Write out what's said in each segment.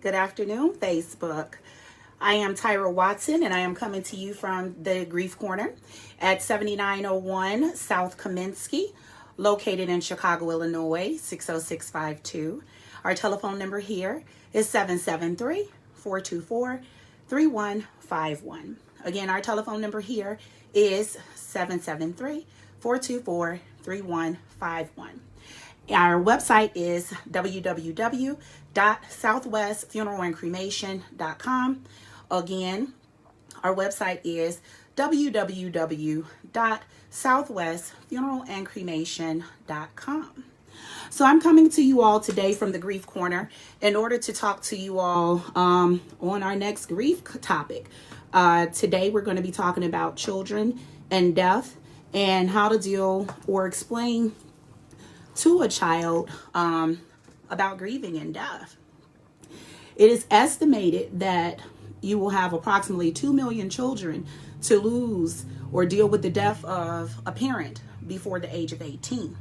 Good afternoon, Facebook. I am Tyra Watson, and I am coming to you from the Grief Corner at 7901 South Kaminsky, located in Chicago, Illinois, 60652. Our telephone number here is 773-424-3151. Again, our telephone number here is 773-424-3151. Our website is www.southwestfunerallandcremation.com. Again, our website is www.southwestfunerallandcremation.com. So I'm coming to you all today from the Grief Corner in order to talk to you all on our next grief topic. Today we're going to be talking about children and death and how to deal or explain to a child about grieving and death. It is estimated that you will have approximately 2 million children to lose or deal with the death of a parent before the age of 18.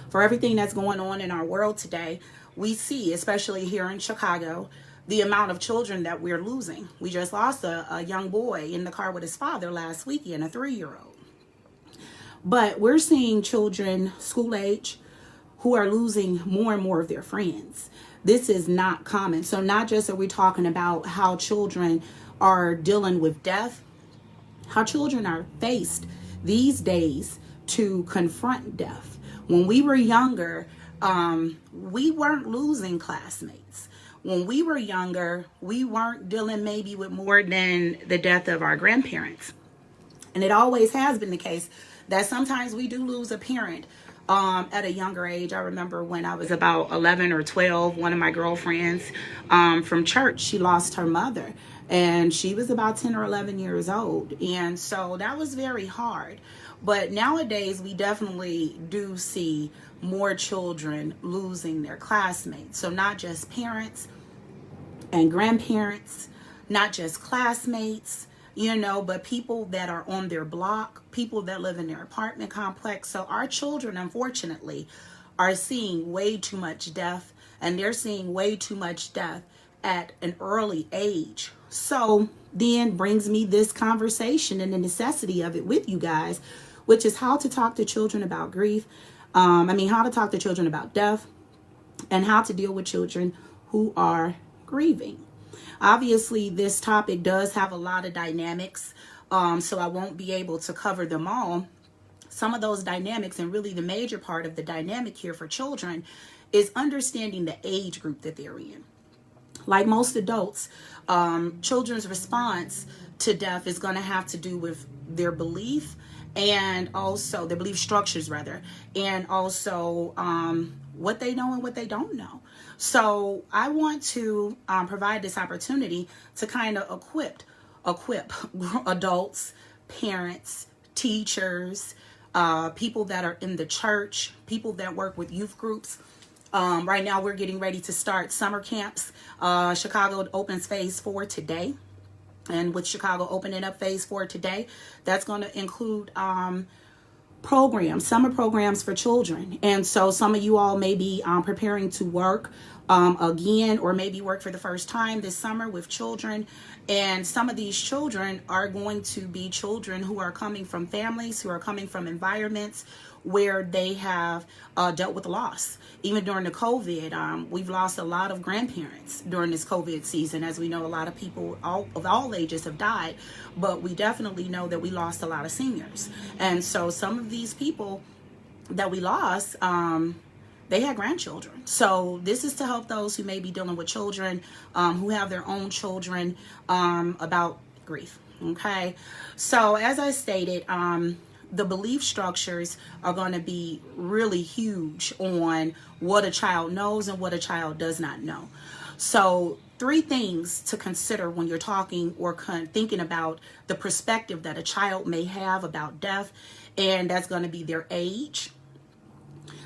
For everything that's going on in our world today, we see, especially here in Chicago, the amount of children that we're losing. We just lost a young boy in the car with his father last weekend, a 3-year-old. But we're seeing children school age who are losing more and more of their friends. This is not common. So not just are we talking about how children are dealing with death, how children are faced these days to confront death. When we were younger, we weren't losing classmates. When we were younger, we weren't dealing maybe with more than the death of our grandparents. And it always has been the case that sometimes we do lose a parent at a younger age. I remember when I was about 11 or 12, one of my girlfriends from church, she lost her mother, and she was about 10 or 11 years old. And so that was very hard. But nowadays, we definitely do see more children losing their classmates. So not just parents and grandparents, not just classmates, but people that are on their block, people that live in their apartment complex. So our children, unfortunately, are seeing way too much death, and they're seeing way too much death at an early age. So then brings me this conversation and the necessity of it with you guys, which is how to talk to children about grief. How to talk to children about death, and how to deal with children who are grieving. Obviously, this topic does have a lot of dynamics, so I won't be able to cover them all. Some of those dynamics, and really the major part of the dynamic here for children, is understanding the age group that they're in. Like most adults, children's response to death is going to have to do with their belief, and also their belief structures, and also what they know and what they don't know. So I want to provide this opportunity to kind of equip adults, parents, teachers, people that are in the church, people that work with youth groups. Right now we're getting ready to start summer camps. Chicago opens phase 4 today. And with Chicago opening up phase 4 today, that's going to include programs, summer programs for children. And so some of you all may be preparing to work again, or maybe work for the first time this summer with children. And some of these children are going to be children who are coming from families, who are coming from environments where they have dealt with loss. Even during the COVID, we've lost a lot of grandparents during this COVID season. As we know, a lot of people of all ages have died, but we definitely know that we lost a lot of seniors. And so some of these people that we lost, they had grandchildren. So this is to help those who may be dealing with children, who have their own children, about grief. Okay. So as I stated, the belief structures are going to be really huge on what a child knows and what a child does not know. So 3 things to consider when you're talking or thinking about the perspective that a child may have about death. And that's going to be their age.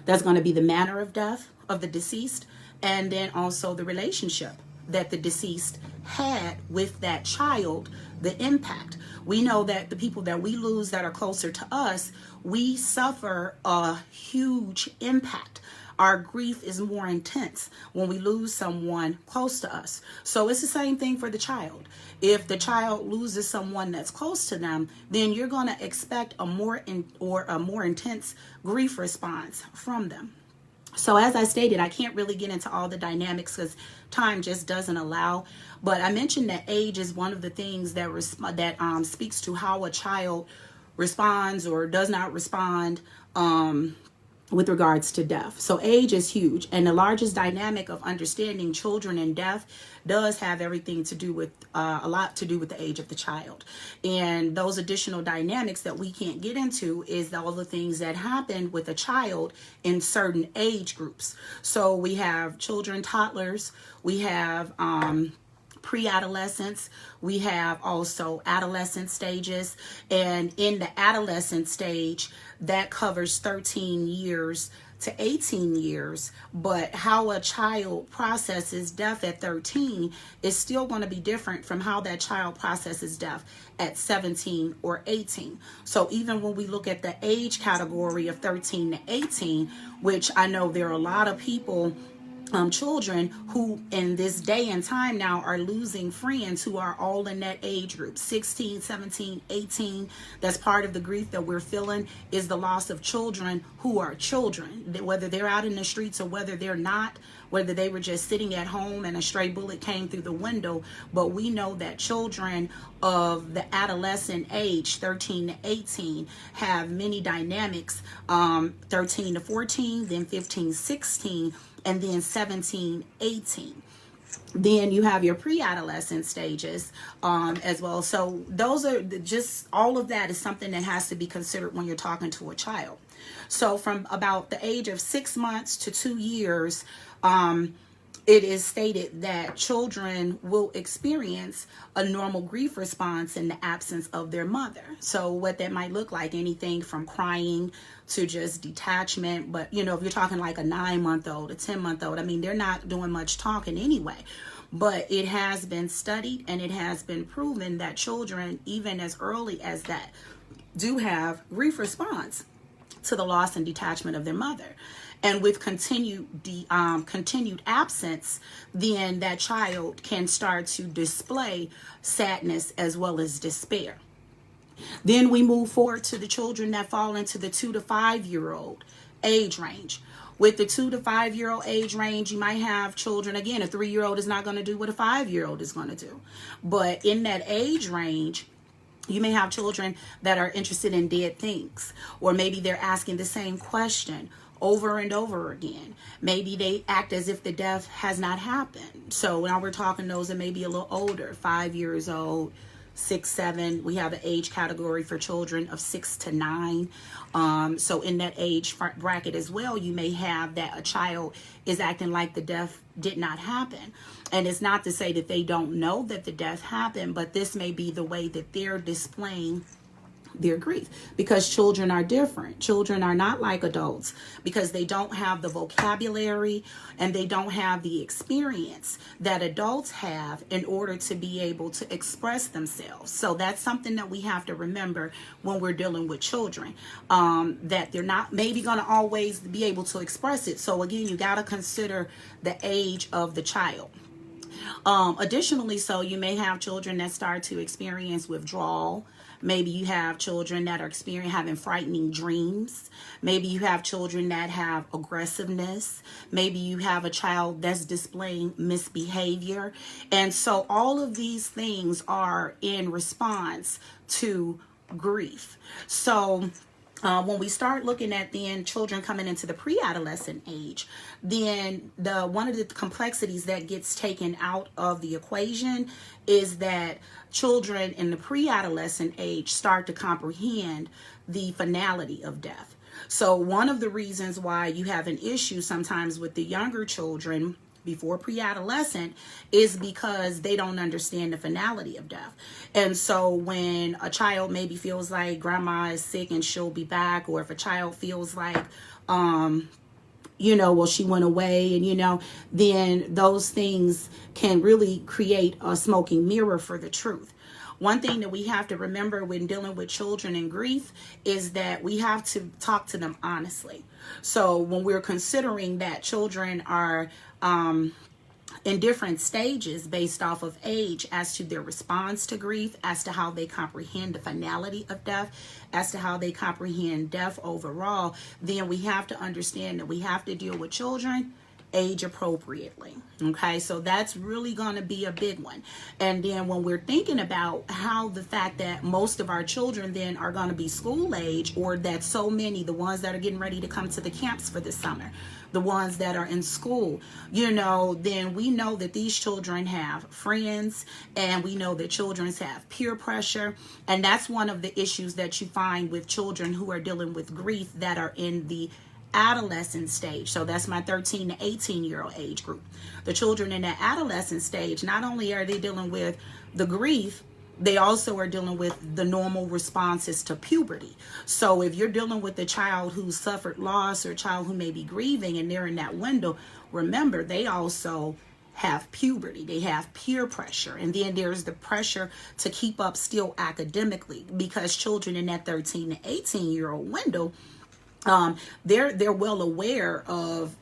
That's going to be the manner of death of the deceased. And then also the relationship that the deceased had with that child, the impact. We know that the people that we lose that are closer to us, we suffer a huge impact our grief is more intense when we lose someone close to us. So it's the same thing for the child. If the child loses someone that's close to them, then you're going to expect a more intense grief response from them. So as I stated, I can't really get into all the dynamics because time just doesn't allow. But I mentioned that age is one of the things that speaks to how a child responds or does not respond with regards to death. So age is huge, and the largest dynamic of understanding children and death does have everything to do with a lot to do with the age of the child. And those additional dynamics that we can't get into is all the things that happen with a child in certain age groups. So we have children, toddlers, we have pre-adolescence, we have also adolescent stages, and in the adolescent stage that covers 13 years to 18 years, but how a child processes death at 13 is still going to be different from how that child processes death at 17 or 18. So even when we look at the age category of 13 to 18, which I know there are a lot of people, children who in this day and time now are losing friends who are all in that age group, 16, 17, 18. That's part of the grief that we're feeling, is the loss of children who are children, whether they're out in the streets or whether they're not, whether they were just sitting at home and a stray bullet came through the window. But we know that children of the adolescent age, 13 to 18, have many dynamics, 13 to 14, then 15, 16, and then 17, 18. Then you have your pre-adolescent stages as well. So those are just, all of that is something that has to be considered when you're talking to a child. So from about the age of 6 months to 2 years, it is stated that children will experience a normal grief response in the absence of their mother. So what that might look like, anything from crying to just detachment. But, you know, if you're talking like a 9-month-old, a 10-month-old, I mean, they're not doing much talking anyway. But it has been studied and it has been proven that children, even as early as that, do have grief response to the loss and detachment of their mother. And with continued absence, then that child can start to display sadness as well as despair. Then we move forward to the children that fall into the 2 to 5 year old age range. With the 2 to 5 year old age range, you might have children, again, a 3-year-old is not going to do what a 5-year-old is going to do. But in that age range, you may have children that are interested in dead things, or maybe they're asking the same question over and over again. Maybe they act as if the death has not happened. So now we're talking those that may be a little older, 5 years old, 6, 7. We have an age category for children of 6 to 9. So in that age bracket as well, you may have that a child is acting like the death did not happen. And it's not to say that they don't know that the death happened, but this may be the way that they're displaying their grief, because children are different. Children are not like adults because they don't have the vocabulary and they don't have the experience that adults have in order to be able to express themselves. So that's something that we have to remember when we're dealing with children, that they're not maybe going to always be able to express it. So again, you got to consider the age of the child. Additionally, so you may have children that start to experience withdrawal. Maybe you have children that are having frightening dreams. Maybe you have children that have aggressiveness. Maybe you have a child that's displaying misbehavior. And so all of these things are in response to grief. So when we start looking at then children coming into the pre-adolescent age, then one of the complexities that gets taken out of the equation is that children in the pre-adolescent age start to comprehend the finality of death. So one of the reasons why you have an issue sometimes with the younger children before pre-adolescent is because they don't understand the finality of death. And so when a child maybe feels like grandma is sick and she'll be back, or if a child feels like, well, she went away, and, then those things can really create a smoking mirror for the truth. One thing that we have to remember when dealing with children in grief is that we have to talk to them honestly. So when we're considering that children are in different stages based off of age as to their response to grief, as to how they comprehend the finality of death, as to how they comprehend death overall, then we have to understand that we have to deal with children age appropriately. Okay, so that's really going to be a big one. And then when we're thinking about how the fact that most of our children then are going to be school age, or that so many, the ones that are getting ready to come to the camps for the summer, the ones that are in school, then we know that these children have friends, and we know that children have peer pressure. And that's one of the issues that you find with children who are dealing with grief that are in the adolescent stage. So that's my 13 to 18-year-old age group. The children in that adolescent stage, not only are they dealing with the grief, they also are dealing with the normal responses to puberty. So if you're dealing with a child who suffered loss, or a child who may be grieving, and they're in that window, remember, they also have puberty. They have peer pressure. And then there's the pressure to keep up still academically, because children in that 13 to 18-year-old window, they're well aware of,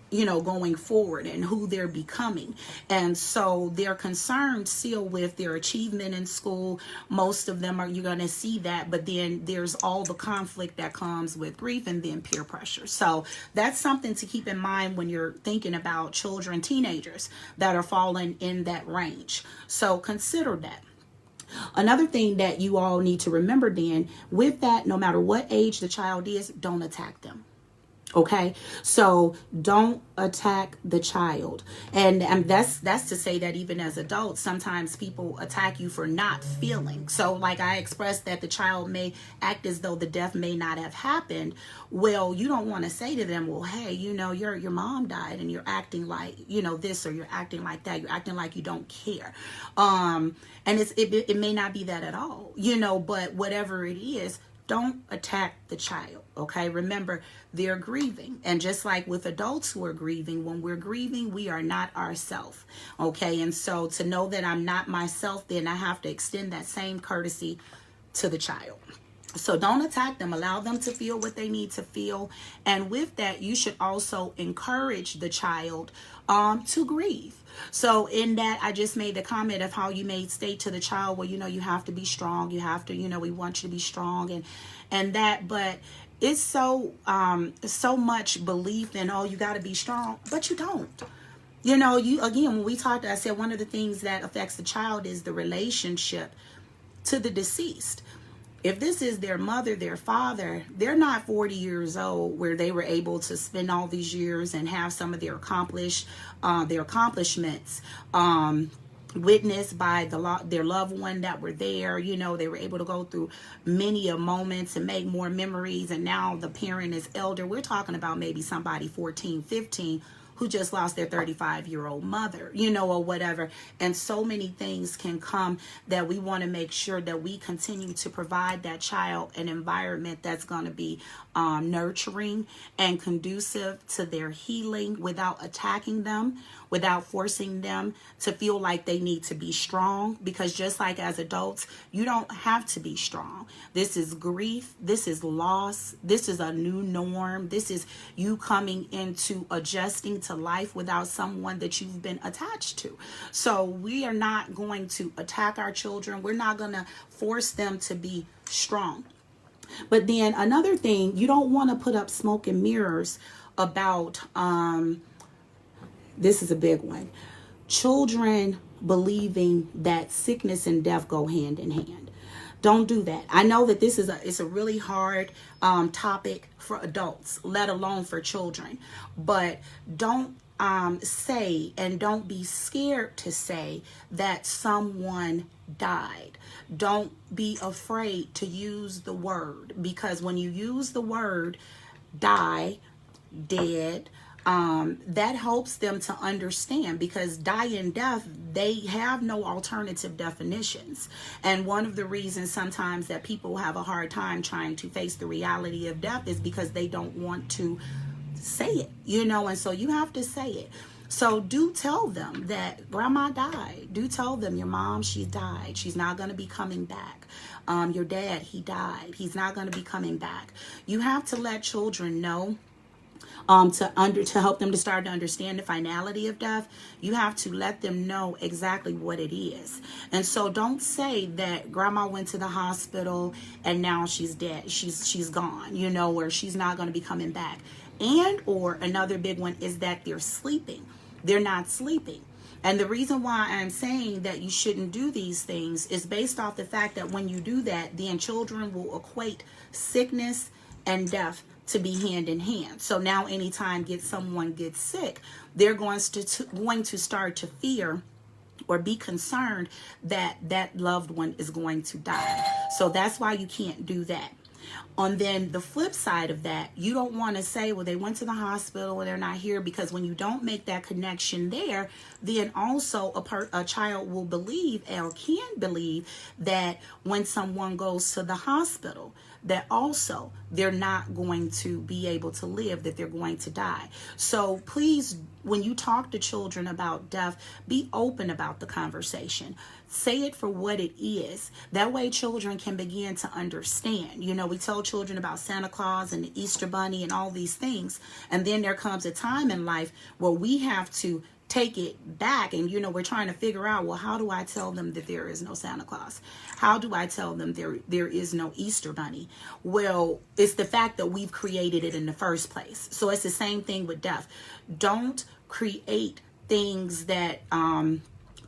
going forward and who they're becoming. And so they're concerned still with their achievement in school. Most of them you're going to see that, but then there's all the conflict that comes with grief, and then peer pressure. So that's something to keep in mind when you're thinking about children, teenagers that are falling in that range. So consider that. Another thing that you all need to remember then, with that, no matter what age the child is, don't attack them. Okay, so don't attack the child. And that's to say that even as adults, sometimes people attack you for not feeling. So like I expressed that the child may act as though the death may not have happened. Well, you don't want to say to them, well, hey, your mom died and you're acting like, this, or you're acting like that. You're acting like you don't care. And it may not be that at all, but whatever it is, don't attack the child, okay? Remember, they're grieving. And just like with adults who are grieving, when we're grieving, we are not ourselves, okay? And so to know that I'm not myself, then I have to extend that same courtesy to the child. So don't attack them. Allow them to feel what they need to feel. And with that, you should also encourage the child to grieve. So in that, I just made the comment of how you may state to the child, well, you have to be strong. You have to, we want you to be strong and that. But it's so much belief in, you got to be strong, but you don't. When we talked, I said one of the things that affects the child is the relationship to the deceased. If this is their mother, their father, they're not 40 years old where they were able to spend all these years and have some of their accomplishments witnessed by their loved one that were there. They were able to go through many moments and make more memories. And now the parent is elder. We're talking about maybe somebody 14, 15 who just lost their 35-year-old mother, or whatever. And so many things can come that we want to make sure that we continue to provide that child an environment that's going to be nurturing and conducive to their healing, without attacking them, without forcing them to feel like they need to be strong. Because just like as adults, you don't have to be strong. This is grief. This is loss. This is a new norm. This is you coming into adjusting to life without someone that you've been attached to. So we are not going to attack our children. We're not going to force them to be strong. But then another thing, you don't want to put up smoke and mirrors about, this is a big one, children believing that sickness and death go hand in hand. Don't do that. I know that it's a really hard topic for adults, let alone for children. But don't say, and don't be scared to say, that someone died. Don't be afraid to use the word, because when you use the word die, dead, that helps them to understand, because die and death, they have no alternative definitions. And one of the reasons sometimes that people have a hard time trying to face the reality of death is because they don't want to say it, and so you have to say it. So do tell them that grandma died. Do tell them your mom, she died. She's not going to be coming back. Your dad, he died. He's not going to be coming back. You have to let children know, to help them to start to understand the finality of death. You have to let them know exactly what it is. And so don't say that grandma went to the hospital and now she's dead. She's gone, or she's not going to be coming back. And or another big one is that they're sleeping. They're not sleeping. And the reason why I'm saying that you shouldn't do these things is based off the fact that when you do that, then children will equate sickness and death to be hand in hand. So now anytime someone gets sick, they're going to start to fear or be concerned that that loved one is going to die. So that's why you can't do that. And then the flip side of that, you don't want to say, well, they went to the hospital and they're not here, because when you don't make that connection there, then also a child will believe or can believe that when someone goes to the hospital, that also they're not going to be able to live, that they're going to die. So please, when you talk to children about death, be open about the conversation. Say it for what it is. That way children can begin to understand. We tell children about Santa Claus and the Easter Bunny and all these things. And then there comes a time in life where we have to take it back, and we're trying to figure out, well, how do I tell them that there is no Santa Claus? How do I tell them there is no Easter Bunny? Well, it's the fact that we've created it in the first place. So it's the same thing with death. Don't create things that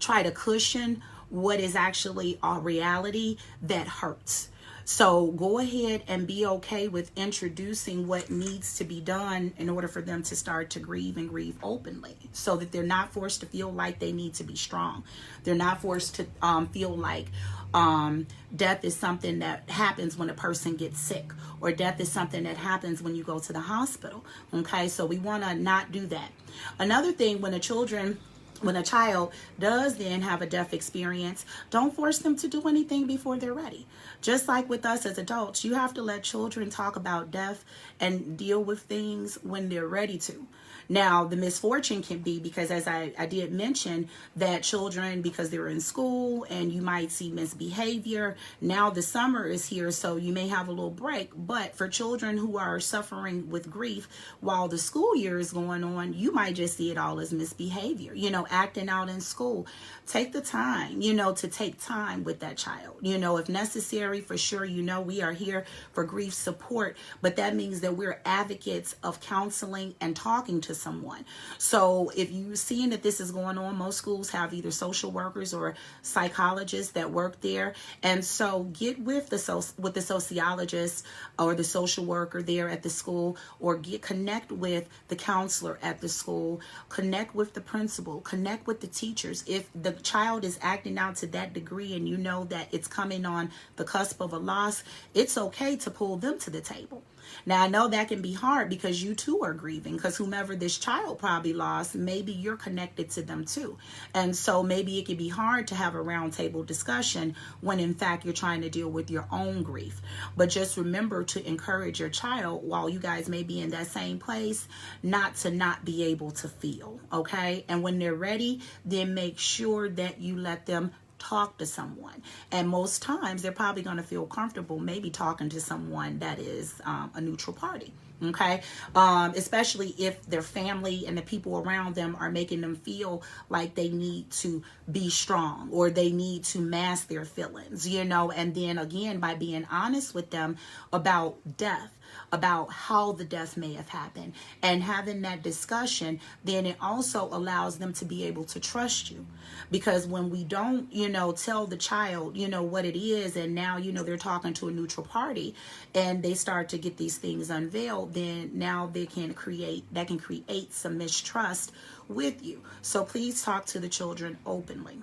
try to cushion what is actually a reality that hurts. So go ahead and be okay with introducing what needs to be done in order for them to start to grieve and grieve openly, so that they're not forced to feel like they need to be strong. They're not forced to feel like death is something that happens when a person gets sick, or death is something that happens when you go to the hospital. Okay, so we want to not do that. Another thing, when a child does then have a death experience, don't force them to do anything before they're ready. Just like with us as adults, you have to let children talk about death and deal with things when they're ready to. Now, the misfortune can be, because as I did mention, that children, because they're in school and you might see misbehavior, now the summer is here, so you may have a little break. But for children who are suffering with grief while the school year is going on, you might just see it all as misbehavior, acting out in school. Take the time, to take time with that child. If necessary, for sure, we are here for grief support, but that means that we're advocates of counseling and talking to someone. So if you're seeing that this is going on, most schools have either social workers or psychologists that work there. And so get with the sociologist or the social worker there at the school, or connect with the counselor at the school, connect with the principal, connect with the teachers. If the child is acting out to that degree and you know that it's coming on the cusp of a loss, it's okay to pull them to the table. Now, I know that can be hard because you too are grieving, because whomever this child probably lost, maybe you're connected to them too. And so maybe it can be hard to have a roundtable discussion when in fact you're trying to deal with your own grief. But just remember to encourage your child, while you guys may be in that same place, not to not be able to feel, okay? And when they're ready, then make sure that you let them talk to someone. And most times they're probably going to feel comfortable maybe talking to someone that is a neutral party. Okay, especially if their family and the people around them are making them feel like they need to be strong or they need to mask their feelings, and then again, by being honest with them about death, about how the death may have happened, and having that discussion, then it also allows them to be able to trust you. Because when we don't, tell the child, what it is, and now, they're talking to a neutral party and they start to get these things unveiled, then now that can create some mistrust with you. So please talk to the children openly.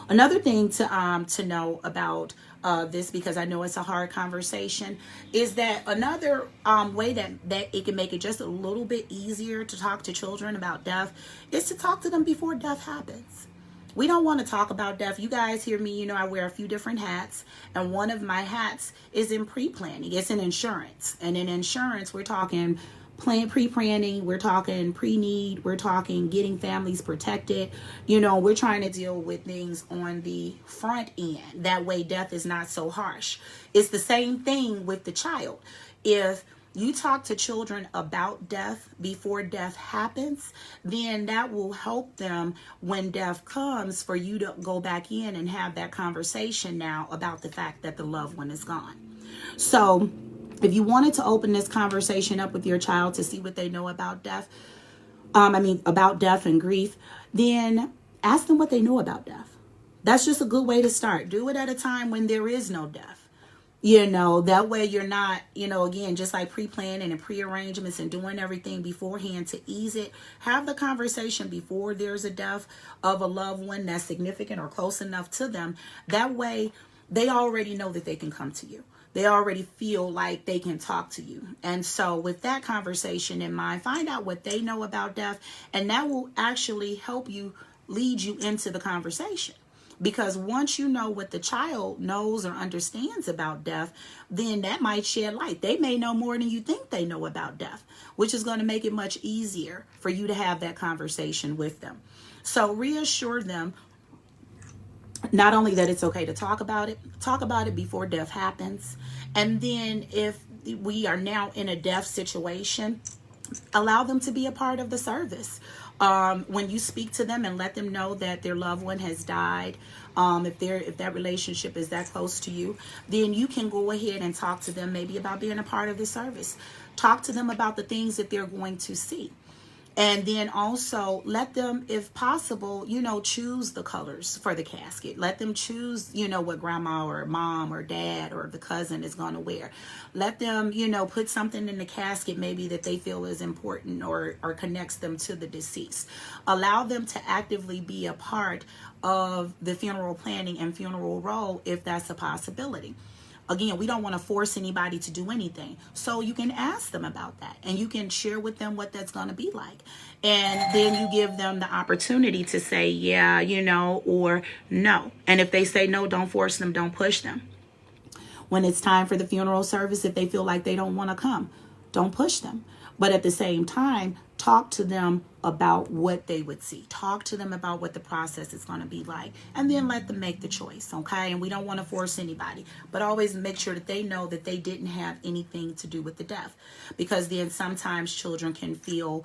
Another thing to know about this, because I know it's a hard conversation, is that another way that it can make it just a little bit easier to talk to children about death is to talk to them before death happens. We don't want to talk about death. You guys hear me, I wear a few different hats, and one of my hats is in pre-planning. It's in insurance. And in insurance, we're talking pre-planning, we're talking pre-need, we're talking getting families protected. You know, we're trying to deal with things on the front end. That way death is not so harsh. It's the same thing with the child. If you talk to children about death before death happens, then that will help them when death comes, for you to go back in and have that conversation now about the fact that the loved one is gone. So if you wanted to open this conversation up with your child to see what they know about death, about death and grief, then ask them what they know about death. That's just a good way to start. Do it at a time when there is no death. You know, that way you're not, again, just like pre-planning and pre-arrangements and doing everything beforehand to ease it. Have the conversation before there's a death of a loved one that's significant or close enough to them. That way they already know that they can come to you. They already feel like they can talk to you. And so with that conversation in mind, find out what they know about death, and that will actually help you lead you into the conversation. Because once you know what the child knows or understands about death, then that might shed light. They may know more than you think they know about death, which is going to make it much easier for you to have that conversation with them. So reassure them not only that it's okay to talk about it before death happens. And then if we are now in a death situation, allow them to be a part of the service. When you speak to them and let them know that their loved one has died, if that relationship is that close to you, then you can go ahead and talk to them maybe about being a part of the service. Talk to them about the things that they're going to see. And then also let them, if possible, choose the colors for the casket. Let them choose, what grandma or mom or dad or the cousin is going to wear. Let them, put something in the casket maybe that they feel is important or connects them to the deceased. Allow them to actively be a part of the funeral planning and funeral role if that's a possibility. Again, we don't want to force anybody to do anything. So you can ask them about that, and you can share with them what that's going to be like. And then you give them the opportunity to say, yeah, or no. And if they say no, don't force them, don't push them. When it's time for the funeral service, if they feel like they don't want to come, don't push them. But at the same time, talk to them about what they would see. Talk to them about what the process is going to be like, and then let them make the choice, okay? And we don't want to force anybody, but always make sure that they know that they didn't have anything to do with the death, because then sometimes children can feel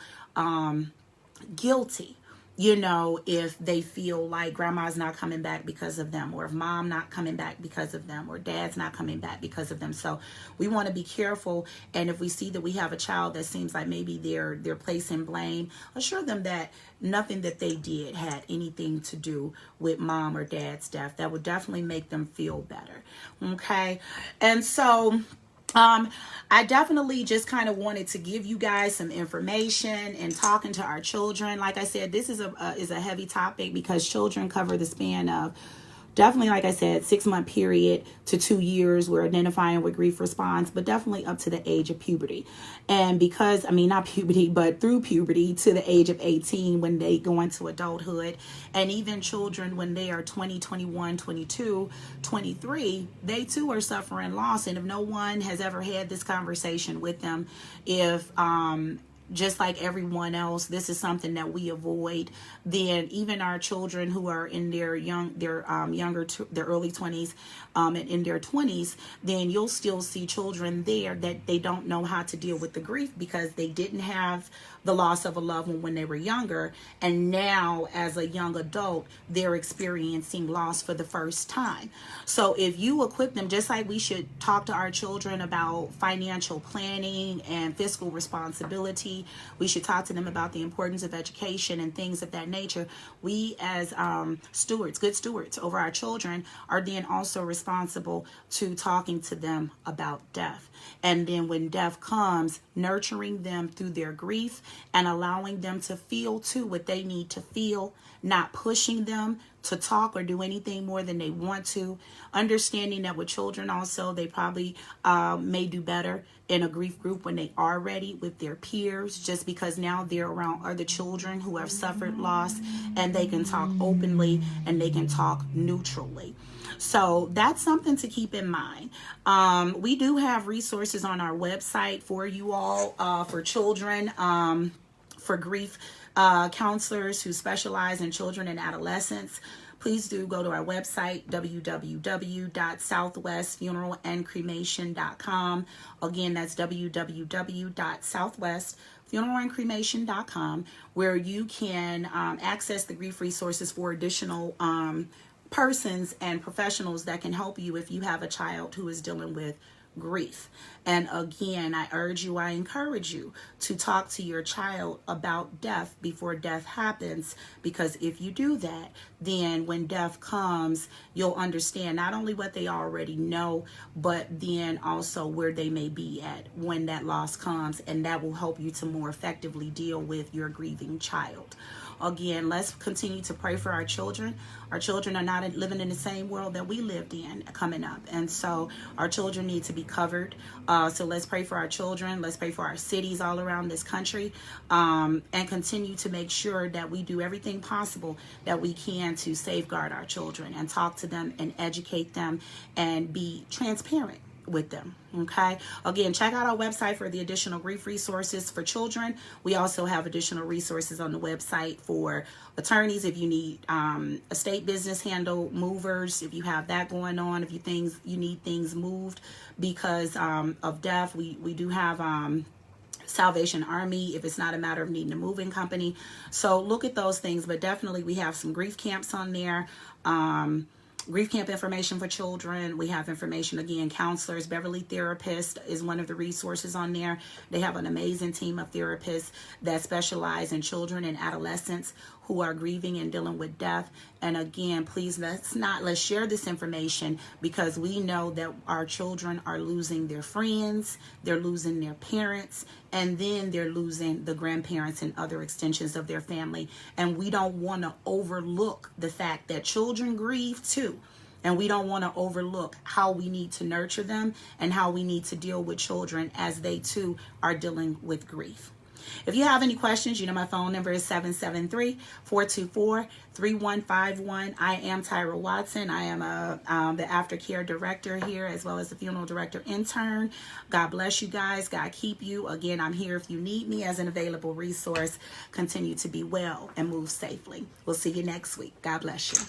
guilty, if they feel like grandma's not coming back because of them, or if mom not coming back because of them, or dad's not coming back because of them. So we want to be careful. And if we see that we have a child that seems like maybe they're placing blame, assure them that nothing that they did had anything to do with mom or dad's death. That would definitely make them feel better. Okay. And so I definitely just kind of wanted to give you guys some information and talking to our children. Like I said, this is a heavy topic because children cover the span of definitely, like I said, 6-month period to 2 years. We're identifying with grief response, but definitely up to the age of puberty. And because, not puberty, but through puberty to the age of 18 when they go into adulthood. And even children when they are 20, 21, 22, 23, they too are suffering loss. And if no one has ever had this conversation with them, if just like everyone else, this is something that we avoid, then even our children who are in their early 20s and in their 20s, then you'll still see children there that they don't know how to deal with the grief because they didn't have the loss of a loved one when they were younger, and now as a young adult they're experiencing loss for the first time. So if you equip them, just like we should talk to our children about financial planning and fiscal responsibility, we should talk to them about the importance of education and things of that nature. We as stewards, good stewards over our children, are then also responsible to talking to them about death. And then when death comes, nurturing them through their grief and allowing them to feel too what they need to feel, not pushing them to talk or do anything more than they want to. Understanding that with children also, they probably may do better in a grief group when they are ready with their peers, just because now they're around other children who have suffered loss and they can talk openly and they can talk neutrally. So that's something to keep in mind. We do have resources on our website for you all, for children, for grief counselors who specialize in children and adolescents. Please do go to our website, www.southwestfunerallandcremation.com. Again, that's www.southwestfunerallandcremation.com, where you can access the grief resources for additional persons and professionals that can help you if you have a child who is dealing with grief. And again, I encourage you to talk to your child about death before death happens, because if you do that, then when death comes, you'll understand not only what they already know, but then also where they may be at when that loss comes, and that will help you to more effectively deal with your grieving child. Again, let's continue to pray for our children. Our children are not living in the same world that we lived in coming up. And so our children need to be covered. So let's pray for our children. Let's pray for our cities all around this country, and continue to make sure that we do everything possible that we can to safeguard our children and talk to them and educate them and be transparent with them. Okay, again, check out our website for the additional grief resources for children. We also have additional resources on the website for attorneys if you need estate business handle, movers if you have that going on, if you need things moved because of death. We do have Salvation Army if it's not a matter of needing a moving company. So look at those things, but definitely we have some grief camps on there. Grief camp information for children. We have information, again, counselors. Beverly Therapist is one of the resources on there. They have an amazing team of therapists that specialize in children and adolescents who are grieving and dealing with death. And again, please, let's share this information, because we know that our children are losing their friends, they're losing their parents, and then they're losing the grandparents and other extensions of their family. And we don't want to overlook the fact that children grieve too. And we don't want to overlook how we need to nurture them and how we need to deal with children as they too are dealing with grief. If you have any questions, you know my phone number is 773-424-3151. I am Tyra Watson. I am the aftercare director here, as well as the funeral director intern. God bless you guys. God keep you. Again, I'm here if you need me as an available resource. Continue to be well and move safely. We'll see you next week. God bless you.